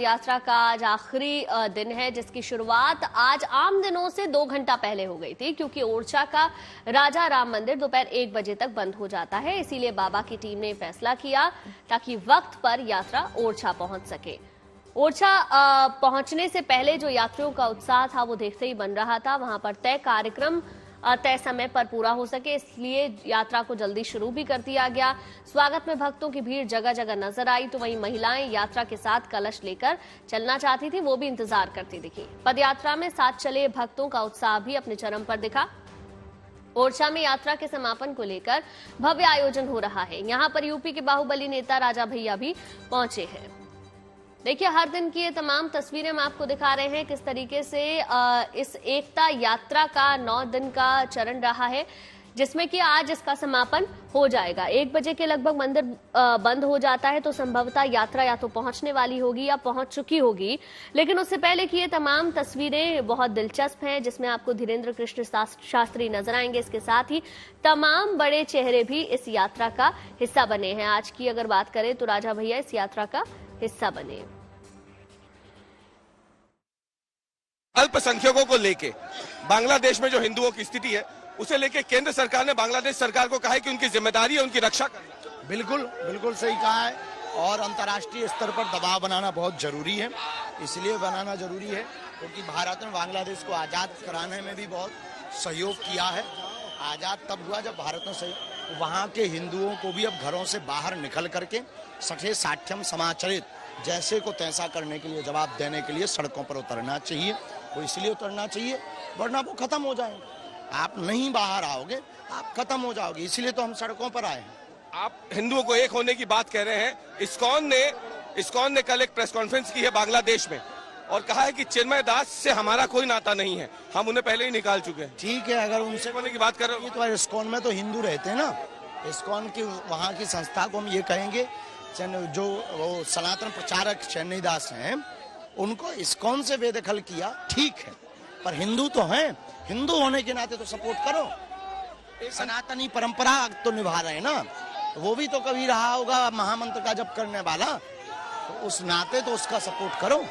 पदयात्रा का आज आखिरी दिन है, जिसकी शुरुआत आज आम दिनों से 2 घंटा पहले हो गई थी, क्योंकि ओरछा का राजा राम मंदिर दोपहर 1 बजे तक बंद हो जाता है। इसीलिए बाबा की टीम ने फैसला किया ताकि वक्त पर यात्रा ओरछा पहुंच सके। ओरछा पहुंचने से पहले जो यात्रियों का उत्साह था वो देखते ही बन रहा था। वहां पर तय कार्यक्रम तय समय पर पूरा हो सके, इसलिए यात्रा को जल्दी शुरू भी कर दिया गया। स्वागत में भक्तों की भीड़ जगह जगह नजर आई, तो वहीं महिलाएं यात्रा के साथ कलश लेकर चलना चाहती थी, वो भी इंतजार करती दिखी। पदयात्रा में साथ चले भक्तों का उत्साह भी अपने चरम पर दिखा। ओरछा में यात्रा के समापन को लेकर भव्य आयोजन हो रहा है। यहाँ पर यूपी के बाहुबली नेता राजा भैया भी पहुंचे हैं। देखिए, हर दिन की ये तमाम तस्वीरें हम आपको दिखा रहे हैं किस तरीके से इस एकता यात्रा का 9 दिन का चरण रहा है, जिसमें कि आज इसका समापन हो जाएगा। 1 बजे के लगभग मंदिर बंद हो जाता है, तो संभवतः यात्रा या तो पहुंचने वाली होगी या पहुंच चुकी होगी। लेकिन उससे पहले की ये तमाम तस्वीरें बहुत दिलचस्प हैं, जिसमें आपको धीरेन्द्र कृष्ण शास्त्री नजर आएंगे। इसके साथ ही तमाम बड़े चेहरे भी इस यात्रा का हिस्सा बने हैं। आज की अगर बात करें तो राजा भैया इस यात्रा का हिस्सा बने। अल्पसंख्यकों को लेके बांग्लादेश में जो हिंदुओं की स्थिति है, उसे लेके केंद्र सरकार ने बांग्लादेश सरकार को कहा है कि उनकी जिम्मेदारी है उनकी रक्षा करना। बिल्कुल सही कहा है। और अंतर्राष्ट्रीय स्तर पर दबाव बनाना बहुत जरूरी है। इसलिए बनाना जरूरी है क्योंकि भारत ने बांग्लादेश को आजाद कराने में भी बहुत सहयोग किया है। आजाद तब हुआ जब भारत ने वहाँ के हिंदुओं को भी अब घरों से बाहर निकल करके सठे साठ्यम समाचरित जैसे को तैसा करने के लिए, जवाब देने के लिए सड़कों पर उतरना चाहिए। वो इसलिए उतरना चाहिए वरना वो खत्म हो जाएंगे। आप नहीं बाहर आओगे, आप खत्म हो जाओगे। इसलिए तो हम सड़कों पर आए हैं। आप हिंदुओं को एक होने की बात कह रहे हैं। इस्कॉन ने कल एक प्रेस कॉन्फ्रेंस की है बांग्लादेश में और कहा है कि चिन्मय दास से हमारा कोई नाता नहीं है, हम उन्हें पहले ही निकाल चुके हैं। ठीक है, अगर उनसे होने की बात कर रहे हो तो इस्कॉन में तो हिंदू रहते हैं ना। इस्कॉन की वहाँ की संस्था को हम ये कहेंगे, जो वो सनातन प्रचारक चेन्नई दास हैं, उनको इस्कॉन से बेदखल किया, ठीक है, पर हिंदू तो हैं। हिंदू होने के नाते तो सपोर्ट करो। सनातनी परंपरा तो निभा रहे हैं ना। वो भी तो कभी रहा होगा महामंत्र का जप करने वाला, तो उस नाते तो उसका सपोर्ट करो।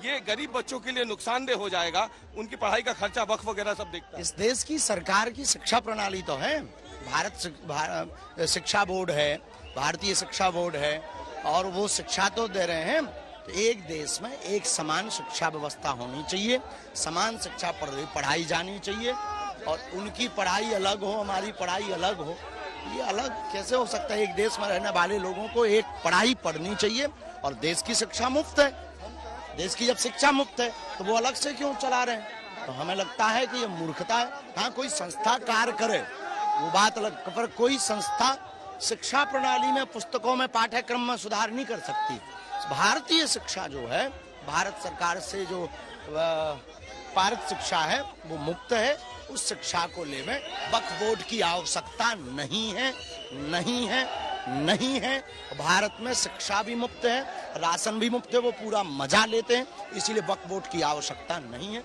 ये गरीब बच्चों के लिए नुकसानदेह हो जाएगा, उनकी पढ़ाई का खर्चा वक्फ वगैरह सब देखता है। इस देश की सरकार की शिक्षा प्रणाली तो है, भारत शिक्षा बोर्ड है, भारतीय शिक्षा बोर्ड है, और वो शिक्षा तो दे रहे हैं। तो एक देश में एक समान शिक्षा व्यवस्था होनी चाहिए, समान शिक्षा पढ़ाई जानी चाहिए, और उनकी पढ़ाई अलग हो, हमारी पढ़ाई अलग हो। ये अलग कैसे हो सकता है? एक देश में रहने वाले लोगों को एक पढ़ाई पढ़नी चाहिए, और देश की शिक्षा मुफ्त है। देश की जब शिक्षा मुफ्त है तो वो अलग से क्यों चला रहे हैं? तो हमें लगता है कि ये मूर्खता है। हाँ, कोई संस्था कार्य करे वो बात अलग, पर कोई संस्था शिक्षा प्रणाली में, पुस्तकों में, पाठ्यक्रम में सुधार नहीं कर सकती। भारतीय शिक्षा जो है, भारत सरकार से जो पारित शिक्षा है वो मुफ्त है। उस शिक्षा को लेवे वक्फ बोर्ड की आवश्यकता नहीं है। भारत में शिक्षा भी मुफ्त है, राशन भी मुफ्त है, वो पूरा मजा लेते हैं, इसीलिए वक्फ बोर्ड की आवश्यकता नहीं है।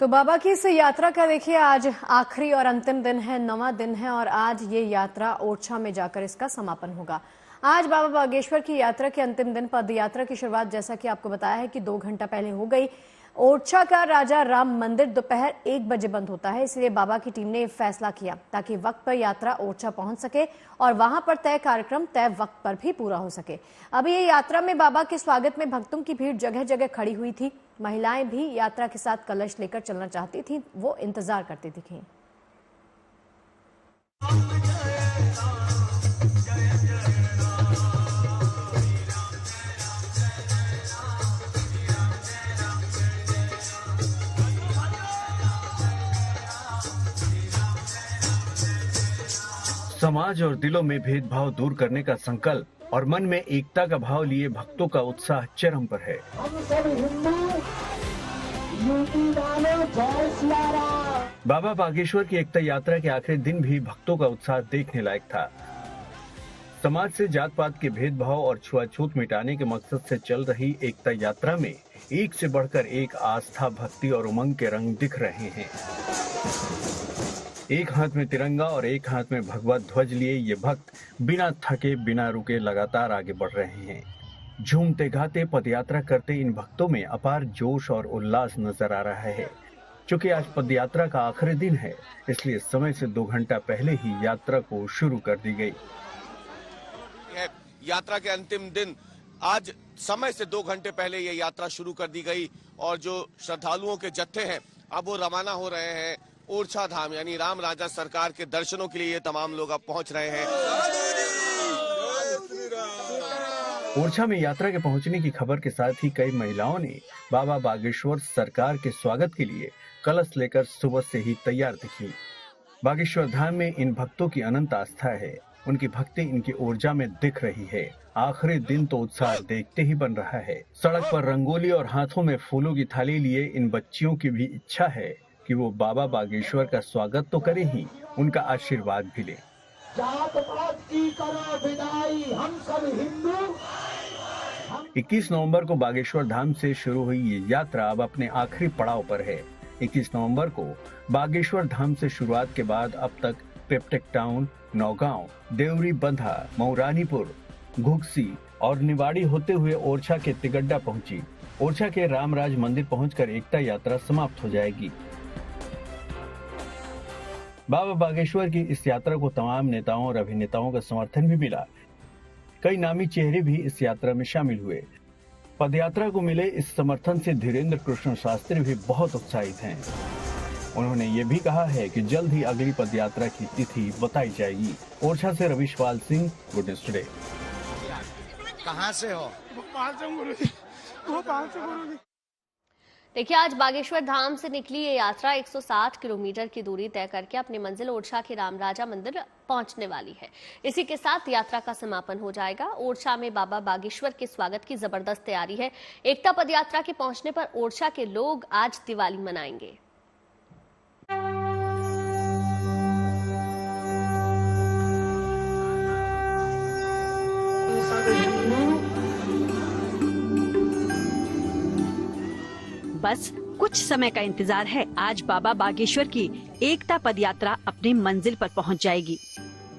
तो बाबा की इस यात्रा का देखिए आज आखिरी और अंतिम दिन है, 9वां दिन है, और आज ये यात्रा ओरछा में जाकर इसका समापन होगा। आज बाबा बागेश्वर की यात्रा के अंतिम दिन पद यात्रा की शुरुआत, जैसा कि आपको बताया है, कि 2 घंटा पहले हो गई। ओरछा का राजा राम मंदिर दोपहर 1 बजे बंद होता है, इसलिए बाबा की टीम ने फैसला किया ताकि वक्त पर यात्रा ओरछा पहुंच सके और वहां पर तय कार्यक्रम तय वक्त पर भी पूरा हो सके। अब ये यात्रा में बाबा के स्वागत में भक्तों की भीड़ जगह जगह खड़ी हुई थी। महिलाएं भी यात्रा के साथ कलश लेकर चलना चाहती थी, वो इंतजार करती दिखी। समाज और दिलों में भेदभाव दूर करने का संकल्प और मन में एकता का भाव लिए भक्तों का उत्साह चरम पर है। बाबा बागेश्वर की एकता यात्रा के आखिरी दिन भी भक्तों का उत्साह देखने लायक था। समाज से जात पात के भेदभाव और छुआछूत मिटाने के मकसद से चल रही एकता यात्रा में एक से बढ़कर एक आस्था, भक्ति और उमंग के रंग दिख रहे हैं। एक हाथ में तिरंगा और एक हाथ में भगवा ध्वज लिए ये भक्त बिना थके बिना रुके लगातार आगे बढ़ रहे हैं। झूमते गाते पदयात्रा करते इन भक्तों में अपार जोश और उल्लास नजर आ रहा है। क्योंकि आज पदयात्रा का आखिरी दिन है, इसलिए समय से 2 घंटा पहले ही यात्रा को शुरू कर दी गई। यात्रा के अंतिम दिन आज समय से 2 घंटे पहले ये यात्रा शुरू कर दी गई और जो श्रद्धालुओं के जत्थे हैं अब वो रवाना हो रहे हैं ओरछा धाम, यानी राम राजा सरकार के दर्शनों के लिए ये तमाम लोग अब पहुंच रहे हैं। ओरछा में यात्रा के पहुंचने की खबर के साथ ही कई महिलाओं ने बाबा बागेश्वर सरकार के स्वागत के लिए कलश लेकर सुबह से ही तैयार दिखी। बागेश्वर धाम में इन भक्तों की अनंत आस्था है, उनकी भक्ति इनकी ऊर्जा में दिख रही है। आखिरी दिन तो उत्साह देखते ही बन रहा है। सड़क पर रंगोली और हाथों में फूलों की थाली लिए इन बच्चियों की भी इच्छा है कि वो बाबा बागेश्वर का स्वागत तो करें ही, उनका आशीर्वाद भी लें। जात पात की करो विदाई, हम सब हिंदू। 21 नवंबर को बागेश्वर धाम से शुरू हुई ये यात्रा अब अपने आखिरी पड़ाव पर है। 21 नवंबर को बागेश्वर धाम से शुरुआत के बाद अब तक पेप्टेक टाउन, नौगांव, देवरी बंधा, मऊरानीपुर, घुगसी और निवाड़ी होते हुए ओरछा के तिगड्डा पहुंची। ओरछा के रामराज मंदिर पहुंचकर एकता यात्रा समाप्त हो जाएगी। बाबा बागेश्वर की इस यात्रा को तमाम नेताओं और अभिनेताओं का समर्थन भी मिला। कई नामी चेहरे भी इस यात्रा में शामिल हुए। पदयात्रा को मिले इस समर्थन से धीरेन्द्र कृष्ण शास्त्री भी बहुत उत्साहित हैं। उन्होंने ये भी कहा है कि जल्द ही अगली पदयात्रा की तिथि बताई जाएगी। ओरछा से रविशपाल सिंह, गुड न्यूज टुडे। कहाँ से हो? देखिए, आज बागेश्वर धाम से निकली ये यात्रा 160 किलोमीटर की दूरी तय करके अपनी मंजिल ओरछा के रामराजा मंदिर पहुंचने वाली है। इसी के साथ यात्रा का समापन हो जाएगा। ओरछा में बाबा बागेश्वर के स्वागत की जबरदस्त तैयारी है। एकता पदयात्रा के पहुंचने पर ओरछा के लोग आज दिवाली मनाएंगे। बस कुछ समय का इंतजार है। आज बाबा बागेश्वर की एकता पदयात्रा अपनी मंजिल पर पहुंच जाएगी।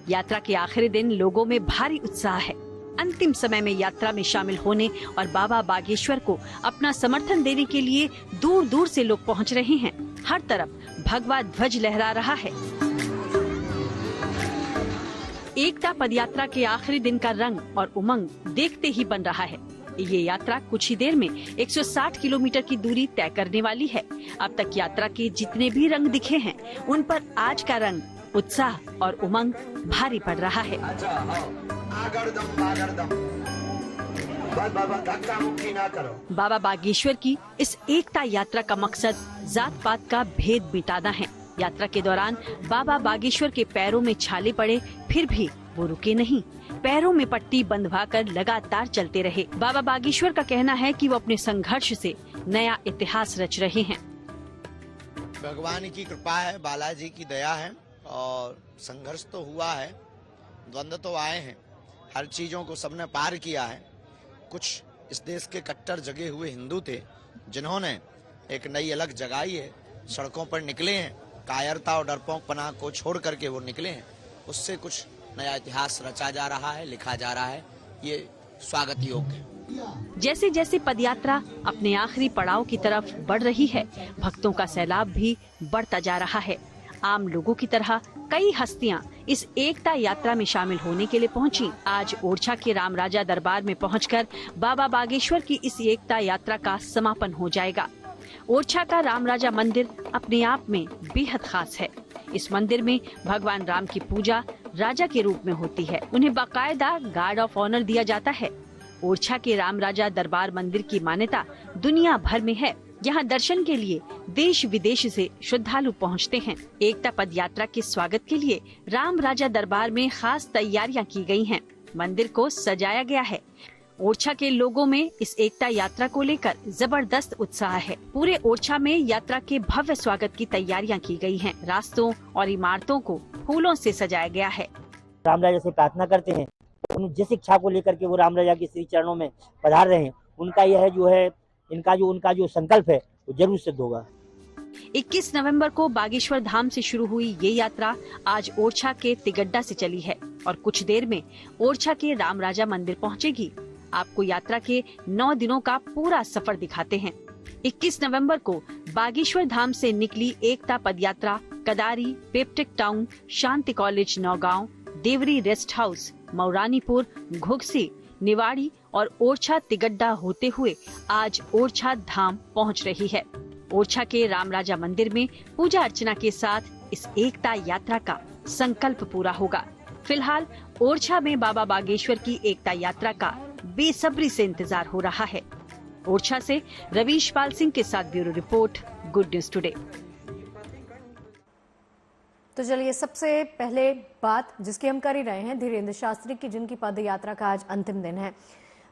यात्रा के आखिरी दिन लोगों में भारी उत्साह है। अंतिम समय में यात्रा में शामिल होने और बाबा बागेश्वर को अपना समर्थन देने के लिए दूर दूर से लोग पहुंच रहे हैं। हर तरफ भगवा ध्वज लहरा रहा है। एकता पदयात्रा के आखिरी दिन का रंग और उमंग देखते ही बन रहा है। ये यात्रा कुछ ही देर में 160 किलोमीटर की दूरी तय करने वाली है। अब तक यात्रा के जितने भी रंग दिखे हैं, उन पर आज का रंग, उत्साह और उमंग भारी पड़ रहा है। बाबा बागेश्वर की इस एकता यात्रा का मकसद जात पात का भेद मिटाना है। यात्रा के दौरान बाबा बागेश्वर के पैरों में छाले पड़े, फिर भी वो रुके नहीं। पैरों में पट्टी बंधवाकर लगातार चलते रहे। बाबा बागेश्वर का कहना है कि वो अपने संघर्ष से नया इतिहास रच रहे हैं। भगवान की कृपा है, बालाजी की दया है और संघर्ष तो हुआ है, द्वंद्व तो आए हैं, हर चीजों को सबने पार किया है। कुछ इस देश के कट्टर जगे हुए हिंदू थे जिन्होंने एक नई अलग जगाई है, सड़कों पर निकले हैं, कायरता और डरपोकपना को छोड़ करके वो निकले हैं। उससे कुछ नया इतिहास रचा जा रहा है, लिखा जा रहा है। ये स्वागत योग्य है। जैसे जैसे पदयात्रा अपने आखिरी पड़ाव की तरफ बढ़ रही है, भक्तों का सैलाब भी बढ़ता जा रहा है। आम लोगों की तरह कई हस्तियां इस एकता यात्रा में शामिल होने के लिए पहुंची। आज ओरछा के रामराजा दरबार में पहुंचकर बाबा बागेश्वर की इस एकता यात्रा का समापन हो जाएगा। ओरछा का रामराजा मंदिर अपने आप में बेहद खास है। इस मंदिर में भगवान राम की पूजा राजा के रूप में होती है। उन्हें बाकायदा गार्ड ऑफ ऑनर दिया जाता है। ओरछा के रामराजा दरबार मंदिर की मान्यता दुनिया भर में है। यहाँ दर्शन के लिए देश विदेश से श्रद्धालु पहुँचते हैं। एकता पद यात्रा के स्वागत के लिए रामराजा दरबार में खास तैयारियां की गई हैं। मंदिर को सजाया गया है। ओरछा के लोगों में इस एकता यात्रा को लेकर जबरदस्त उत्साह है। पूरे ओरछा में यात्रा के भव्य स्वागत की तैयारियां की गई हैं। रास्तों और इमारतों को फूलों से सजाया गया है। रामराजा से प्रार्थना करते हैं, उन जिस इच्छा को लेकर के वो रामराजा के श्री चरणों में पधार रहे हैं, उनका यह जो है, उनका जो संकल्प है वो जरूर सिद्ध होगा। 21 नवंबर को बागेश्वर धाम से शुरू हुई ये यात्रा आज ओरछा के तिगड्डा से चली है और कुछ देर में ओरछा के राम राजा मंदिर पहुंचेगी। आपको यात्रा के 9 दिनों का पूरा सफर दिखाते हैं। 21 नवंबर को बागेश्वर धाम से निकली एकता पदयात्रा Kadari, peptech town, Shanti college Naugaon, Deori rest house, Mauranipur, Ghughsi, Niwari और ओरछा तिगड्डा होते हुए आज ओरछा धाम पहुंच रही है। ओरछा के राम राजा मंदिर में पूजा अर्चना के साथ इस एकता यात्रा का संकल्प पूरा होगा। फिलहाल ओरछा में बाबा बागेश्वर की एकता यात्रा का बेसब्री से इंतजार हो रहा है। ओरछा से रवीश पाल सिंह के साथ bureau report, good news today. तो चलिए सबसे पहले बात जिसकी हम कर ही रहे हैं धीरेन्द्र शास्त्री की, जिनकी पद यात्रा का आज अंतिम दिन है।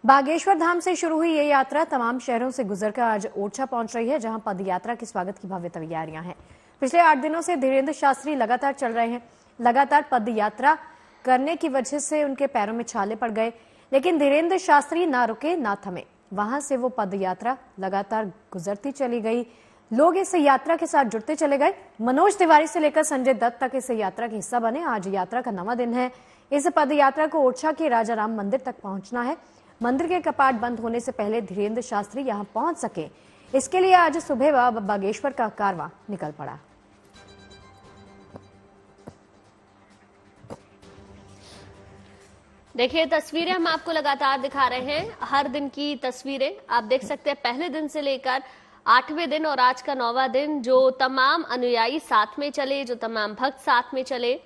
बागेश्वर धाम से शुरू हुई ये यात्रा तमाम शहरों से गुजरकर आज ओरछा पहुंच रही है, जहां पद यात्रा के स्वागत की भव्य तैयारियां हैं। पिछले 8 दिनों से धीरेन्द्र शास्त्री लगातार चल रहे हैं। लगातार पद यात्रा करने की वजह से उनके पैरों में छाले पड़ गए, लेकिन धीरेन्द्र शास्त्री ना रुके ना थमे। वहां से वो पद यात्रा लगातार गुजरती चली गई। लोग इस यात्रा के साथ जुड़ते चले गए। मनोज तिवारी से लेकर संजय दत्त तक इस यात्रा का हिस्सा बने। आज यात्रा का 9वां दिन है। इस पद यात्रा को ओरछा के राजा राम मंदिर तक पहुंचना है। मंदिर के कपाट बंद होने से पहले धीरेन्द्र शास्त्री यहां पहुंच सके, इसके लिए आज सुबह बागेश्वर का कारवां निकल पड़ा। देखिए तस्वीरें हम आपको लगातार दिखा रहे हैं, हर दिन की तस्वीरें आप देख सकते हैं। पहले दिन से लेकर 8वें दिन और आज का 9वां दिन जो तमाम अनुयायी साथ में चले, जो तमाम भक्त साथ में चले,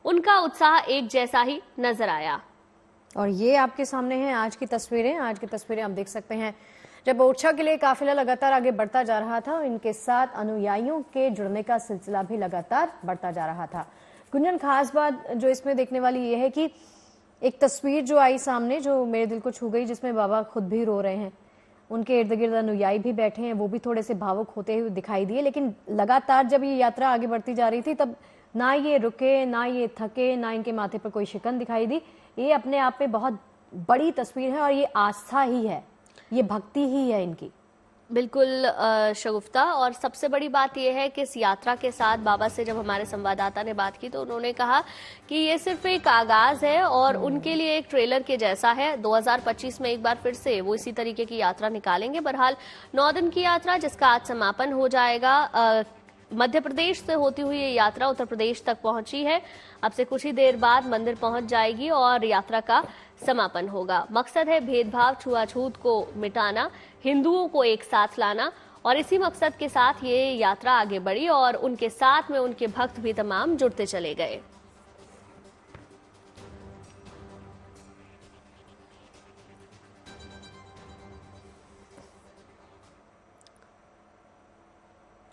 उनका उत्साह एक जैसा ही नजर आया। और ये आपके सामने हैं आज की तस्वीरें। आज की तस्वीरें आप देख सकते हैं जब ओरछा के लिए काफिला लगातार आगे बढ़ता जा रहा था, इनके साथ अनुयायियों के जुड़ने का सिलसिला भी लगातार बढ़ता जा रहा था। गुंजन, खास बात जो इसमें देखने वाली ये है कि एक तस्वीर जो आई सामने जो मेरे दिल को छू गई, जिसमें बाबा खुद भी रो रहे हैं। उनके इर्द गिर्द अनुयायी भी बैठे हैं, वो भी थोड़े से भावुक होते हुए दिखाई दिए। लेकिन लगातार जब ये यात्रा आगे बढ़ती जा रही थी तब ना ये रुके, ना ये थके, ना इनके माथे पर कोई शिकन दिखाई दी। ये अपने आप में बहुत बड़ी तस्वीर है और ये आस्था ही है, ये भक्ति ही है इनकी। बिल्कुल शगुफ्ता, और सबसे बड़ी बात यह है कि इस यात्रा के साथ बाबा से जब हमारे संवाददाता ने बात की तो उन्होंने कहा कि ये सिर्फ एक आगाज है और उनके लिए एक ट्रेलर के जैसा है। 2025 में एक बार फिर से वो इसी तरीके की यात्रा निकालेंगे। बहरहाल 9 दिन की यात्रा जिसका आज समापन हो जाएगा। मध्य प्रदेश से होती हुई ये यात्रा उत्तर प्रदेश तक पहुंची है। अब से कुछ ही देर बाद मंदिर पहुंच जाएगी और यात्रा का समापन होगा। मकसद है भेदभाव, छुआछूत को मिटाना, हिंदुओं को एक साथ लाना, और इसी मकसद के साथ ये यात्रा आगे बढ़ी और उनके साथ में उनके भक्त भी तमाम जुड़ते चले गए।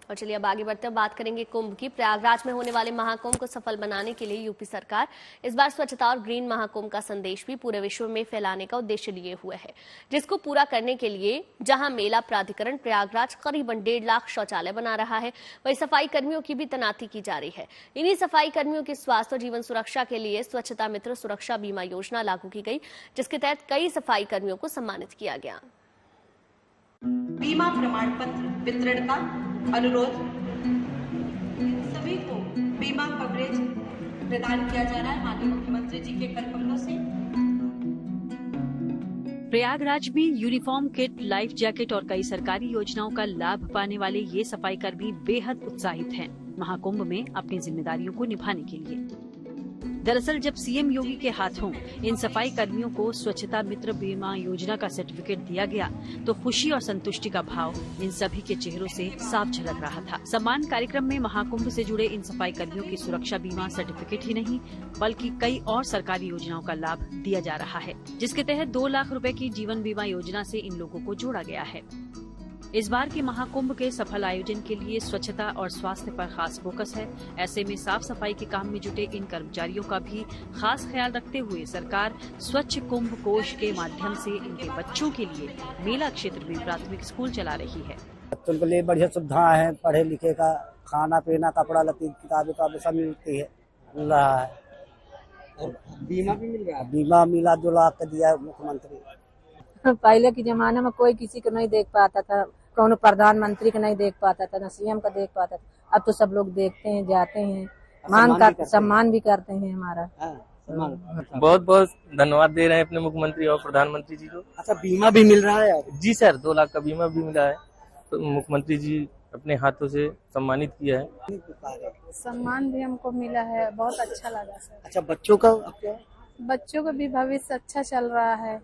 और चलिए अब आगे बढ़ते हैं, बात करेंगे कुंभ की। प्रयागराज में होने वाले महाकुंभ को सफल बनाने के लिए यूपी सरकार इस बार स्वच्छता और ग्रीन महाकुंभ का संदेश भी पूरे विश्व में फैलाने का उद्देश्य लिए हुए है, जिसको पूरा करने के लिए जहां मेला प्राधिकरण प्रयागराज करीबन 1.5 लाख शौचालय बना रहा है, वही सफाई कर्मियों की भी तैनाती की जा रही है। इन्हीं सफाई कर्मियों की स्वास्थ्य और जीवन सुरक्षा के लिए स्वच्छता मित्र सुरक्षा बीमा योजना लागू की गई, जिसके तहत कई सफाई कर्मियों को सम्मानित किया गया। बीमा प्रमाण पत्र वितरण का अनुरोध, सभी को बीमा कवरेज प्रदान किया जा रहा है माननीय मुख्यमंत्री जी के कर कमलों से। प्रयागराज में यूनिफॉर्म किट, लाइफ जैकेट और कई सरकारी योजनाओं का लाभ पाने वाले ये सफाई कर्मी बेहद उत्साहित हैं महाकुंभ में अपनी जिम्मेदारियों को निभाने के लिए। दरअसल जब सीएम योगी के हाथों इन सफाई कर्मियों को स्वच्छता मित्र बीमा योजना का सर्टिफिकेट दिया गया तो खुशी और संतुष्टि का भाव इन सभी के चेहरों से साफ झलक रहा था। सम्मान कार्यक्रम में महाकुंभ से जुड़े इन सफाई कर्मियों की सुरक्षा बीमा सर्टिफिकेट ही नहीं बल्कि कई और सरकारी योजनाओं का लाभ दिया जा रहा है, जिसके तहत 2 लाख रुपए की जीवन बीमा योजना से इन लोगों को जोड़ा गया है। इस बार के महाकुंभ के सफल आयोजन के लिए स्वच्छता और स्वास्थ्य पर खास फोकस है। ऐसे में साफ सफाई के काम में जुटे इन कर्मचारियों का भी खास ख्याल रखते हुए सरकार स्वच्छ कुंभ कोष के माध्यम से इनके बच्चों के लिए मेला क्षेत्र में प्राथमिक स्कूल चला रही है। बच्चों के लिए बढ़िया सुविधा है, पढ़े लिखे का, खाना पीना, कपड़ा लत्ती, किताबें सब मिलती है, मिल रहा है। और बीमा भी मिल रहा है। बीमा मिला 2 लाख का दिया मुख्यमंत्री। पहले के जमाने में कोई किसी को नहीं देख पाता था, कौन प्रधानमंत्री का नहीं देख पाता था, न सीएम का देख पाता था। अब तो सब लोग देखते हैं, जाते हैं, सम्मान भी करते हैं हमारा। बहुत बहुत धन्यवाद दे रहे हैं अपने मुख्यमंत्री और प्रधानमंत्री जी को। अच्छा, बीमा भी मिल रहा है? जी सर, 2 लाख का बीमा भी मिला है, तो मुख्यमंत्री जी अपने हाथों से सम्मानित किया है। सम्मान भी हमको मिला है, बहुत अच्छा लगा सर। अच्छा, बच्चों का बच्चों भी भविष्य अच्छा चल रहा है,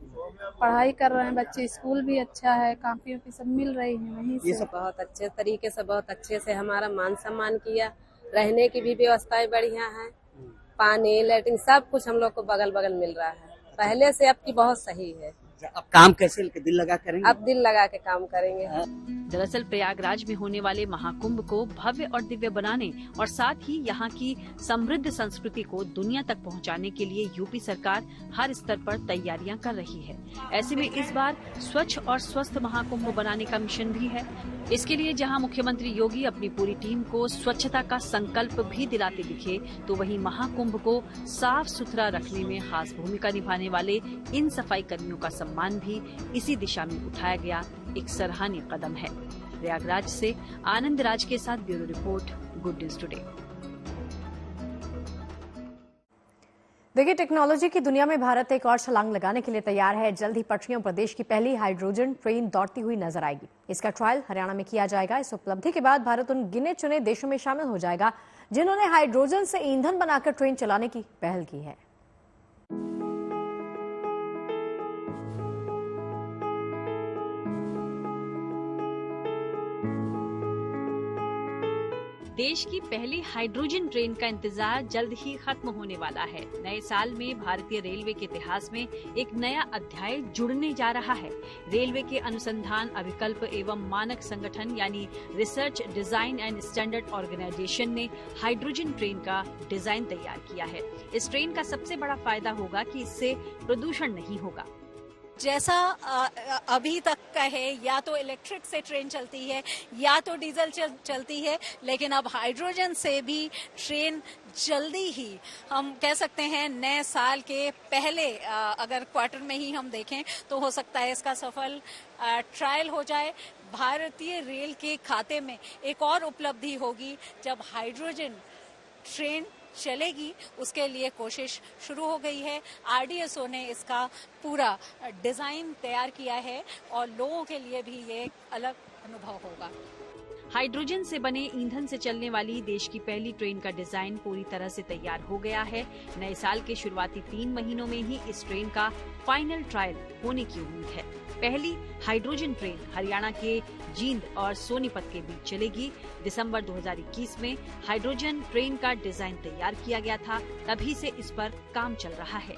पढ़ाई कर रहे हैं बच्चे, स्कूल भी अच्छा है, कॉपी सब मिल रही है वहीं से। ये सब बहुत अच्छे तरीके से, बहुत अच्छे से हमारा मान सम्मान किया। रहने की भी व्यवस्थाएं बढ़िया है, पानी लैट्रिन सब कुछ हम लोग को बगल बगल मिल रहा है। पहले से अब की बहुत सही है। अब काम कैसे दिल लगा करेंगे? अब दिल लगा के काम करेंगे। दरअसल प्रयागराज में होने वाले महाकुंभ को भव्य और दिव्य बनाने और साथ ही यहाँ की समृद्ध संस्कृति को दुनिया तक पहुँचाने के लिए यूपी सरकार हर स्तर पर तैयारियां कर रही है। ऐसे में इस बार स्वच्छ और स्वस्थ महाकुंभ बनाने का मिशन भी है। इसके लिए जहां मुख्यमंत्री योगी अपनी पूरी टीम को स्वच्छता का संकल्प भी दिलाते दिखे, तो वहीं महाकुंभ को साफ सुथरा रखने में खास भूमिका निभाने वाले इन सफाई कर्मियों का सम्मान भी इसी दिशा में उठाया गया एक सराहनीय कदम है। प्रयागराज से आनंद राज के साथ bureau report, good news today. देखिए, टेक्नोलॉजी की दुनिया में भारत एक और छलांग लगाने के लिए तैयार है। जल्द ही पटरियों पर देश की पहली हाइड्रोजन ट्रेन दौड़ती हुई नजर आएगी। इसका ट्रायल हरियाणा में किया जाएगा। इस उपलब्धि के बाद भारत उन गिने चुने देशों में शामिल हो जाएगा जिन्होंने हाइड्रोजन से ईंधन बनाकर ट्रेन चलाने की पहल की है। देश की पहली हाइड्रोजन ट्रेन का इंतजार जल्द ही खत्म होने वाला है। नए साल में भारतीय रेलवे के इतिहास में एक नया अध्याय जुड़ने जा रहा है। रेलवे के अनुसंधान अभिकल्प एवं मानक संगठन यानी research design and standard organisation ने हाइड्रोजन ट्रेन का डिजाइन तैयार किया है। इस ट्रेन का सबसे बड़ा फायदा होगा कि इससे प्रदूषण नहीं होगा। जैसा अभी तक का है, या तो इलेक्ट्रिक से ट्रेन चलती है या तो डीजल चलती है, लेकिन अब हाइड्रोजन से भी ट्रेन जल्दी ही, हम कह सकते हैं नए साल के पहले अगर क्वार्टर में ही हम देखें तो हो सकता है इसका सफल ट्रायल हो जाए। भारतीय रेल के खाते में एक और उपलब्धि होगी जब हाइड्रोजन ट्रेन चलेगी। उसके लिए कोशिश शुरू हो गई है। आरडीएसओ ने इसका पूरा डिजाइन तैयार किया है और लोगों के लिए भी ये एक अलग अनुभव होगा। हाइड्रोजन से बने ईंधन से चलने वाली देश की पहली ट्रेन का डिजाइन पूरी तरह से तैयार हो गया है। नए साल के शुरुआती 3 महीनों में ही इस ट्रेन का फाइनल ट्रायल होने की उम्मीद है। पहली हाइड्रोजन ट्रेन हरियाणा के जींद और सोनीपत के बीच चलेगी। दिसंबर 2021 में हाइड्रोजन ट्रेन का डिजाइन तैयार किया गया था, तभी से इस पर काम चल रहा है।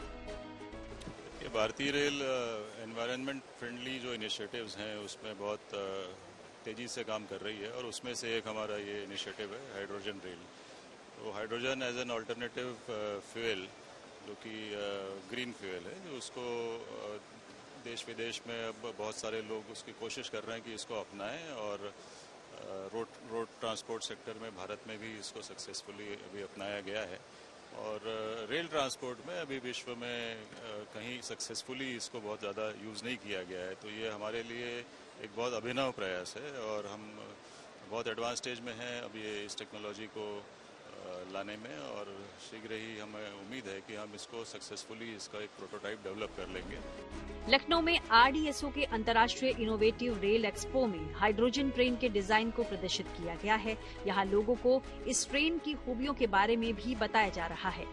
भारतीय रेल एनवायरनमेंट फ्रेंडली जो इनिशिएटिव्स हैं उसमें बहुत तेजी से काम कर रही है और उसमें से एक हमारा ये इनिशिएटिव है हाइड्रोजन रेल। तो hydrogen as an alternative fuel, जो कि ग्रीन फ्यूल है, उसको देश विदेश में अब बहुत सारे लोग उसकी कोशिश कर रहे हैं कि इसको अपनाएं और रोड ट्रांसपोर्ट सेक्टर में भारत में भी इसको सक्सेसफुली अभी अपनाया गया है। और रेल ट्रांसपोर्ट में अभी विश्व में कहीं सक्सेसफुली इसको बहुत ज़्यादा यूज़ नहीं किया गया है। तो ये हमारे लिए एक बहुत अभिनव प्रयास है और हम बहुत एडवांस स्टेज में हैं अब ये इस टेक्नोलॉजी को लाने में, और शीघ्र ही हमें उम्मीद है कि हम इसको सक्सेसफुली इसका एक प्रोटोटाइप डेवलप कर लेंगे। लखनऊ में आरडीएसओ के अंतर्राष्ट्रीय इनोवेटिव रेल एक्सपो में हाइड्रोजन ट्रेन के डिजाइन को प्रदर्शित किया गया है। यहाँ लोगों को इस ट्रेन की खूबियों के बारे में भी बताया जा रहा है।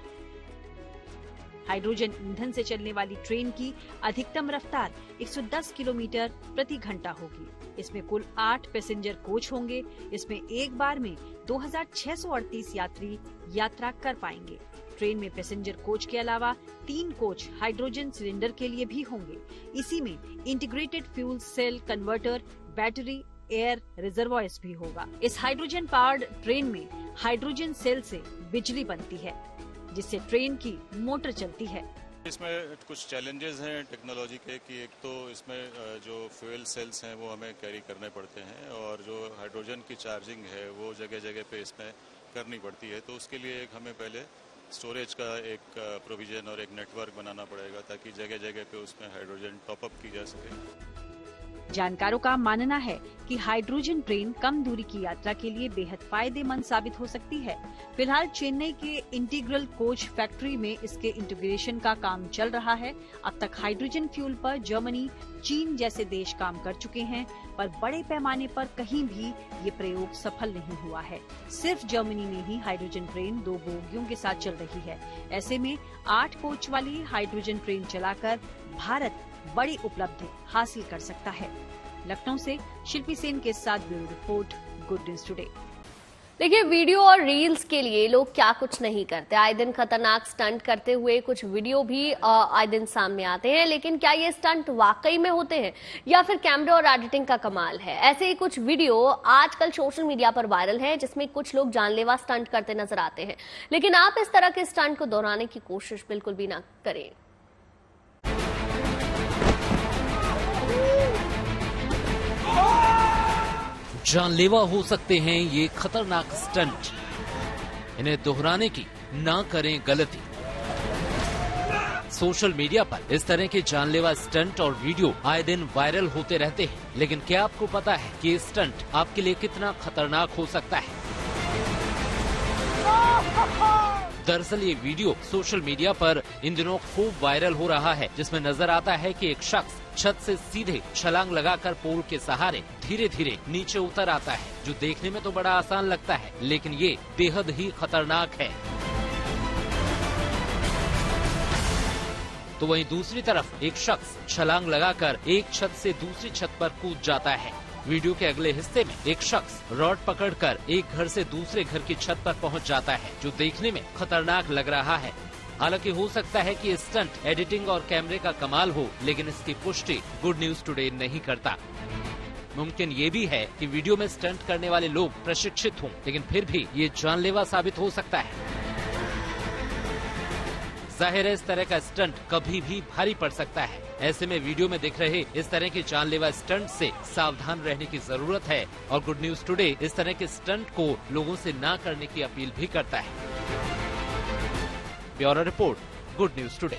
हाइड्रोजन ईंधन से चलने वाली ट्रेन की अधिकतम रफ्तार 110 किलोमीटर प्रति घंटा होगी। इसमें कुल 8 पैसेंजर कोच होंगे। इसमें एक बार में 2638 यात्री यात्रा कर पाएंगे। ट्रेन में पैसेंजर कोच के अलावा 3 कोच हाइड्रोजन सिलेंडर के लिए भी होंगे। इसी में integrated fuel cell converter, battery, air reservoirs भी होगा। इस हाइड्रोजन पावर्ड ट्रेन में हाइड्रोजन सेल से बिजली बनती है, जिससे ट्रेन की मोटर चलती है। इसमें कुछ चैलेंजेस हैं टेक्नोलॉजी के कि एक तो इसमें जो फ्यूल सेल्स हैं वो हमें कैरी करने पड़ते हैं और जो हाइड्रोजन की चार्जिंग है वो जगह जगह पे इसमें करनी पड़ती है। तो उसके लिए एक हमें पहले स्टोरेज का एक प्रोविजन और एक नेटवर्क बनाना पड़ेगा ताकि जगह जगह पे उसमें हाइड्रोजन टॉपअप की जा सके। जानकारों का मानना है कि हाइड्रोजन ट्रेन कम दूरी की यात्रा के लिए बेहद फायदेमंद साबित हो सकती है। फिलहाल चेन्नई के इंटीग्रल कोच फैक्ट्री में इसके इंटीग्रेशन का काम चल रहा है। अब तक हाइड्रोजन फ्यूल पर जर्मनी, चीन जैसे देश काम कर चुके हैं, पर बड़े पैमाने पर कहीं भी ये प्रयोग सफल नहीं हुआ है। सिर्फ जर्मनी में ही हाइड्रोजन ट्रेन 2 बोगियों के साथ चल रही है। ऐसे में 8 कोच वाली हाइड्रोजन ट्रेन चलाकर भारत बड़ी उपलब्धि हासिल कर सकता है। लखनऊ से शिल्पी सेन के साथ bureau report, good news today. देखिए, वीडियो और रील्स के लिए लोग क्या कुछ नहीं करते। आए दिन खतरनाक स्टंट करते हुए कुछ वीडियो भी आए दिन सामने आते हैं, लेकिन क्या ये स्टंट वाकई में होते हैं या फिर कैमरा और एडिटिंग का कमाल है? ऐसे ही कुछ वीडियो आजकल सोशल मीडिया पर वायरल है, जिसमें कुछ लोग जानलेवा स्टंट करते नजर आते हैं। लेकिन आप इस तरह के स्टंट को दोहराने की कोशिश बिल्कुल भी ना करें। जानलेवा हो सकते हैं ये खतरनाक स्टंट, इन्हें दोहराने की ना करें गलती। सोशल मीडिया पर इस तरह के जानलेवा स्टंट और वीडियो आए दिन वायरल होते रहते हैं, लेकिन क्या आपको पता है कि ये स्टंट आपके लिए कितना खतरनाक हो सकता है? दरअसल ये वीडियो सोशल मीडिया पर इन दिनों खूब वायरल हो रहा है, जिसमें नजर आता है कि एक शख्स छत से सीधे छलांग लगाकर पोल के सहारे धीरे धीरे नीचे उतर आता है, जो देखने में तो बड़ा आसान लगता है, लेकिन ये बेहद ही खतरनाक है। तो वहीं दूसरी तरफ एक शख्स छलांग लगाकर एक छत से दूसरी छत पर कूद जाता है। वीडियो के अगले हिस्से में एक शख्स रॉड पकड़कर एक घर से दूसरे घर की छत पर पहुंच जाता है, जो देखने में खतरनाक लग रहा है। हालांकि हो सकता है कि स्टंट एडिटिंग और कैमरे का कमाल हो, लेकिन इसकी पुष्टि गुड न्यूज टुडे नहीं करता। मुमकिन ये भी है कि वीडियो में स्टंट करने वाले लोग प्रशिक्षित हों, लेकिन फिर भी ये जानलेवा साबित हो सकता है। जाहिर है इस तरह का स्टंट कभी भी भारी पड़ सकता है। ऐसे में वीडियो में दिख रहे इस तरह के जानलेवा स्टंट से सावधान रहने की जरूरत है, और गुड न्यूज टुडे इस तरह के स्टंट को लोगों से ना करने की अपील भी करता है। Bureau report, good news today.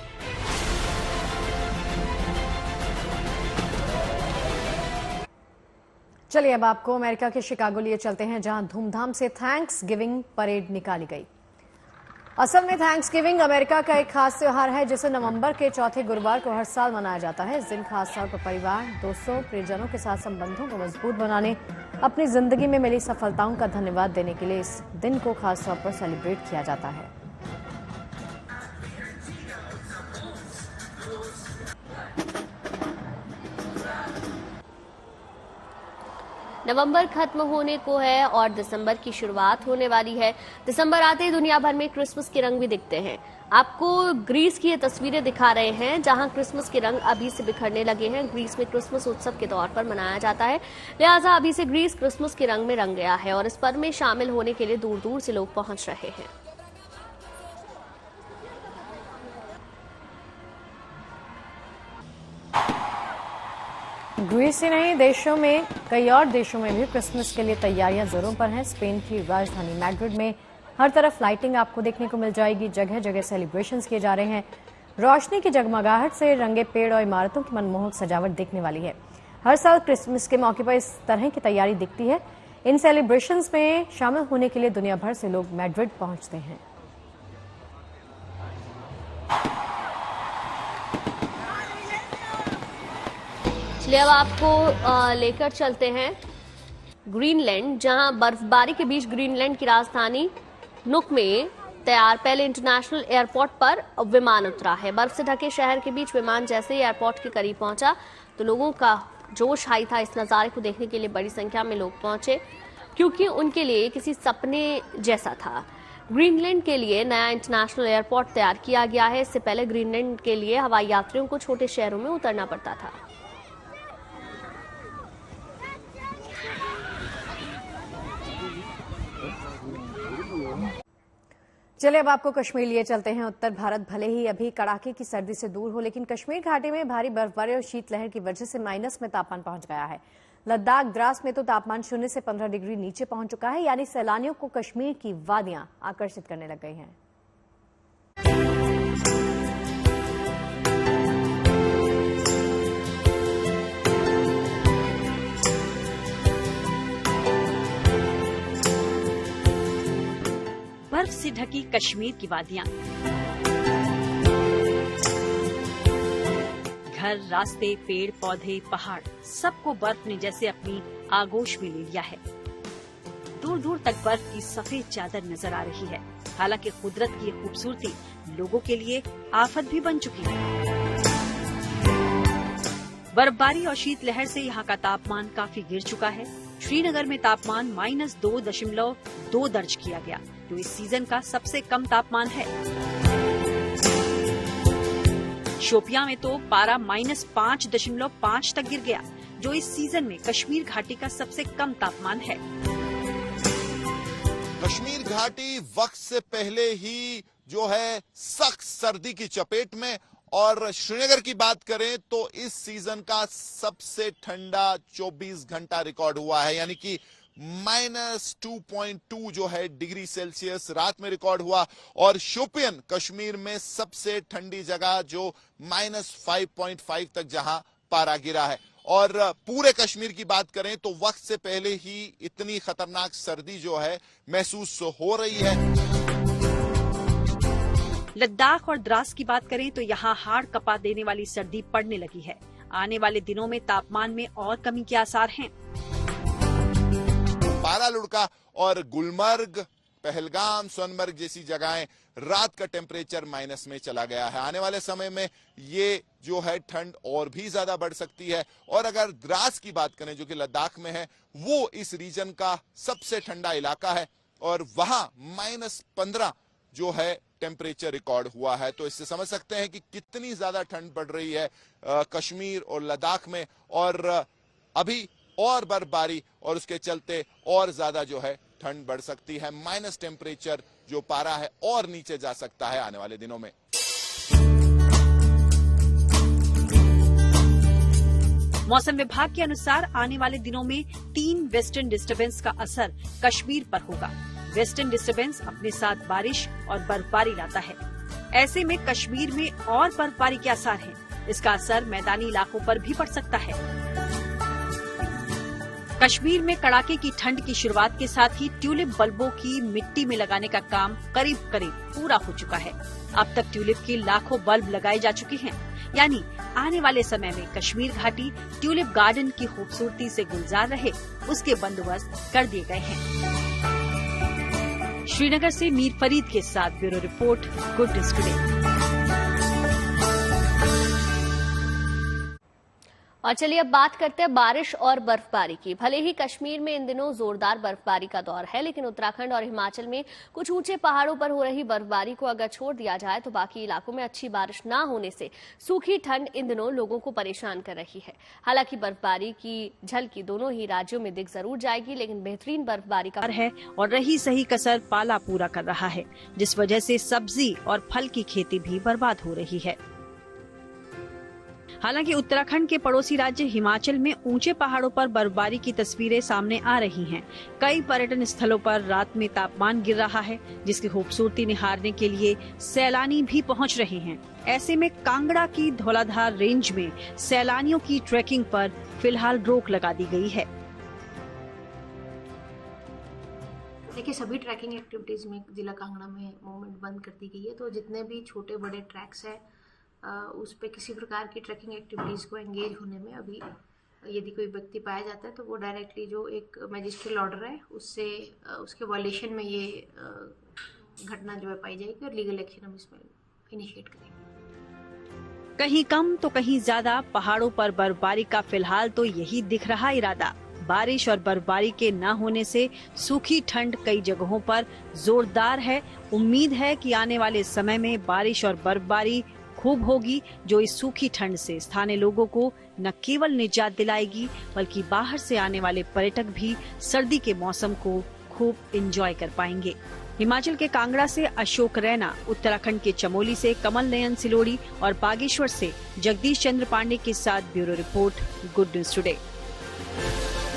चलिए अब आपको अमेरिका के शिकागो लिए चलते हैं, जहां धूमधाम से थैंक्स गिविंग परेड निकाली गई। असल में थैंक्स गिविंग अमेरिका का एक खास त्योहार है, जिसे नवंबर के चौथे गुरुवार को हर साल मनाया जाता है। इस दिन खास तौर पर परिवार, दोस्तों, प्रियजनों के साथ संबंधों को मजबूत बनाने, अपनी जिंदगी में मिली सफलताओं का धन्यवाद देने के लिए इस दिन को खास तौर पर सेलिब्रेट किया जाता है। नवंबर खत्म होने को है और दिसंबर की शुरुआत होने वाली है। दिसंबर आते ही दुनिया भर में क्रिसमस के रंग भी दिखते हैं। आपको ग्रीस की ये तस्वीरें दिखा रहे हैं, जहां क्रिसमस के रंग अभी से बिखरने लगे हैं। ग्रीस में क्रिसमस उत्सव के तौर पर मनाया जाता है, लिहाजा अभी से ग्रीस क्रिसमस के रंग में रंग गया है और इस पर्व में शामिल होने के लिए दूर दूर से लोग पहुंच रहे हैं। ग्रीस ही नहीं, देशों में कई और देशों में भी क्रिसमस के लिए तैयारियां जोरों पर हैं। स्पेन की राजधानी मैड्रिड में हर तरफ लाइटिंग आपको देखने को मिल जाएगी। जगह जगह सेलिब्रेशंस किए जा रहे हैं। रोशनी की जगमगाहट से रंगे पेड़ और इमारतों की मनमोहक सजावट देखने वाली है। हर साल क्रिसमस के मौके पर इस तरह की तैयारी दिखती है। इन सेलिब्रेशंस में शामिल होने के लिए दुनिया भर से लोग मैड्रिड पहुंचते हैं। चलिए अब आपको लेकर चलते हैं ग्रीनलैंड, जहां बर्फबारी के बीच ग्रीनलैंड की राजधानी नुक में तैयार पहले इंटरनेशनल एयरपोर्ट पर विमान उतरा है। बर्फ से ढके शहर के बीच विमान जैसे ही एयरपोर्ट के करीब पहुंचा तो लोगों का जोश हाई था। इस नज़ारे को देखने के लिए बड़ी संख्या में लोग पहुंचे, क्योंकि उनके लिए किसी सपने जैसा था। ग्रीनलैंड के लिए नया इंटरनेशनल एयरपोर्ट तैयार किया गया है। इससे पहले ग्रीनलैंड के लिए हवाई यात्रियों को छोटे शहरों में उतरना पड़ता था। चलिए अब आपको कश्मीर लिए चलते हैं। उत्तर भारत भले ही अभी कड़ाके की सर्दी से दूर हो, लेकिन कश्मीर घाटी में भारी बर्फबारी और शीतलहर की वजह से माइनस में तापमान पहुंच गया है। लद्दाख, द्रास में तो तापमान 0 से 15 डिग्री नीचे पहुंच चुका है, यानी सैलानियों को कश्मीर की वादियां आकर्षित करने लग गई हैं। से ढकी कश्मीर की वादियां, घर, रास्ते, पेड़ पौधे, पहाड़, सबको बर्फ ने जैसे अपनी आगोश में ले लिया है। दूर दूर तक बर्फ की सफेद चादर नजर आ रही है। हालांकि कुदरत की ये खूबसूरती लोगों के लिए आफत भी बन चुकी है। बर्फबारी और शीतलहर से यहाँ का तापमान काफी गिर चुका है। श्रीनगर में तापमान -2.2 दर्ज किया गया, जो इस सीजन का सबसे कम तापमान है। शोपियां में तो पारा -5.5 तक गिर गया, जो इस सीजन में कश्मीर घाटी का सबसे कम तापमान है। कश्मीर घाटी वक्त से पहले ही जो है सख्त सर्दी की चपेट में, और श्रीनगर की बात करें तो इस सीजन का सबसे ठंडा 24 घंटा रिकॉर्ड हुआ है, यानी कि -2.2 जो है डिग्री सेल्सियस रात में रिकॉर्ड हुआ। और शोपियन कश्मीर में सबसे ठंडी जगह जो -5.5 तक जहां पारा गिरा है। और पूरे कश्मीर की बात करें तो वक्त से पहले ही इतनी खतरनाक सर्दी जो है महसूस हो रही है। लद्दाख और द्रास की बात करें तो यहाँ हाड़ कपा देने वाली सर्दी पड़ने लगी है। आने वाले दिनों में तापमान में और कमी के आसार हैं। बारालुड़का और गुलमर्ग, पहलगाम, सोनमर्ग जैसी जगहें रात का टेम्परेचर माइनस में चला गया है। आने वाले समय में ये जो है ठंड और भी ज्यादा बढ़ सकती है। और अगर द्रास की बात करें जो कि लद्दाख में है, वो इस रीजन का सबसे ठंडा इलाका है और वहां -15 जो है टेम्परेचर रिकॉर्ड हुआ है। तो इससे समझ सकते हैं कि कितनी ज्यादा ठंड पड़ रही है कश्मीर और लद्दाख में। और अभी और बर्फबारी और उसके चलते और ज्यादा जो है ठंड बढ़ सकती है। माइनस टेम्परेचर जो पारा है और नीचे जा सकता है आने वाले दिनों में। मौसम विभाग के अनुसार आने वाले दिनों में 3 वेस्टर्न डिस्टर्बेंस का असर कश्मीर पर होगा। वेस्टर्न डिस्टर्बेंस अपने साथ बारिश और बर्फबारी लाता है। ऐसे में कश्मीर में और बर्फबारी के आसार हैं। इसका असर मैदानी इलाकों पर भी पड़ सकता है। कश्मीर में कड़ाके की ठंड की शुरुआत के साथ ही ट्यूलिप बल्बों की मिट्टी में लगाने का काम करीब पूरा हो चुका है। अब तक ट्यूलिप के लाखों बल्ब लगाए जा चुके हैं, यानी आने वाले समय में कश्मीर घाटी ट्यूलिप गार्डन की खूबसूरती से गुलजार रहे, उसके बंदोबस्त कर दिए गए हैं। श्रीनगर से मीर फरीद के साथ bureau report, good news today. और चलिए अब बात करते हैं बारिश और बर्फबारी की। भले ही कश्मीर में इन दिनों जोरदार बर्फबारी का दौर है, लेकिन उत्तराखंड और हिमाचल में कुछ ऊंचे पहाड़ों पर हो रही बर्फबारी को अगर छोड़ दिया जाए तो बाकी इलाकों में अच्छी बारिश न होने से सूखी ठंड इन दिनों लोगों को परेशान कर रही है। हालांकि बर्फबारी की झलकी दोनों ही राज्यों में दिख जरूर जाएगी, लेकिन बेहतरीन बर्फबारी का है और रही सही कसर पाला पूरा कर रहा है, जिस वजह से सब्जी और फल की खेती भी बर्बाद हो रही है। हालांकि उत्तराखंड के पड़ोसी राज्य हिमाचल में ऊंचे पहाड़ों पर बर्फबारी की तस्वीरें सामने आ रही हैं। कई पर्यटन स्थलों पर रात में तापमान गिर रहा है, जिसकी खूबसूरती निहारने के लिए सैलानी भी पहुंच रहे हैं। ऐसे में कांगड़ा की धौलाधार रेंज में सैलानियों की ट्रैकिंग पर फिलहाल रोक लगा दी गई है। देखिए, सभी ट्रैकिंग एक्टिविटीज में जिला कांगड़ा में मूवमेंट बंद कर दी गई है। तो जितने भी छोटे बड़े ट्रैक्स है उस पे किसी प्रकार की ट्रैकिंग एक्टिविटीज़ को एंगेज होने में अभी यदि कोई व्यक्ति पाया जाता है तो वो डायरेक्टली जो एक मैजिस्ट्रेट ऑर्डर है उससे उसके वॉयलेशन में ये घटना जो है पाई जाएगी और लीगल एक्शन हम इसमें इनिशिएट करेंगे। कहीं कम तो कहीं ज्यादा पहाड़ों पर बर्फबारी का फिलहाल तो यही दिख रहा इरादा। बारिश और बर्फबारी के न होने से सूखी ठंड कई जगहों पर जोरदार है। उम्मीद है कि आने वाले समय में बारिश और बर्फबारी खूब होगी, जो इस सूखी ठंड से स्थानीय लोगों को न केवल निजात दिलाएगी बल्कि बाहर से आने वाले पर्यटक भी सर्दी के मौसम को खूब एंजॉय कर पाएंगे। हिमाचल के कांगड़ा से अशोक रैना, उत्तराखंड के चमोली से कमल नयन सिलोड़ी और बागेश्वर से जगदीश चंद्र पांडे के साथ bureau report, good news today.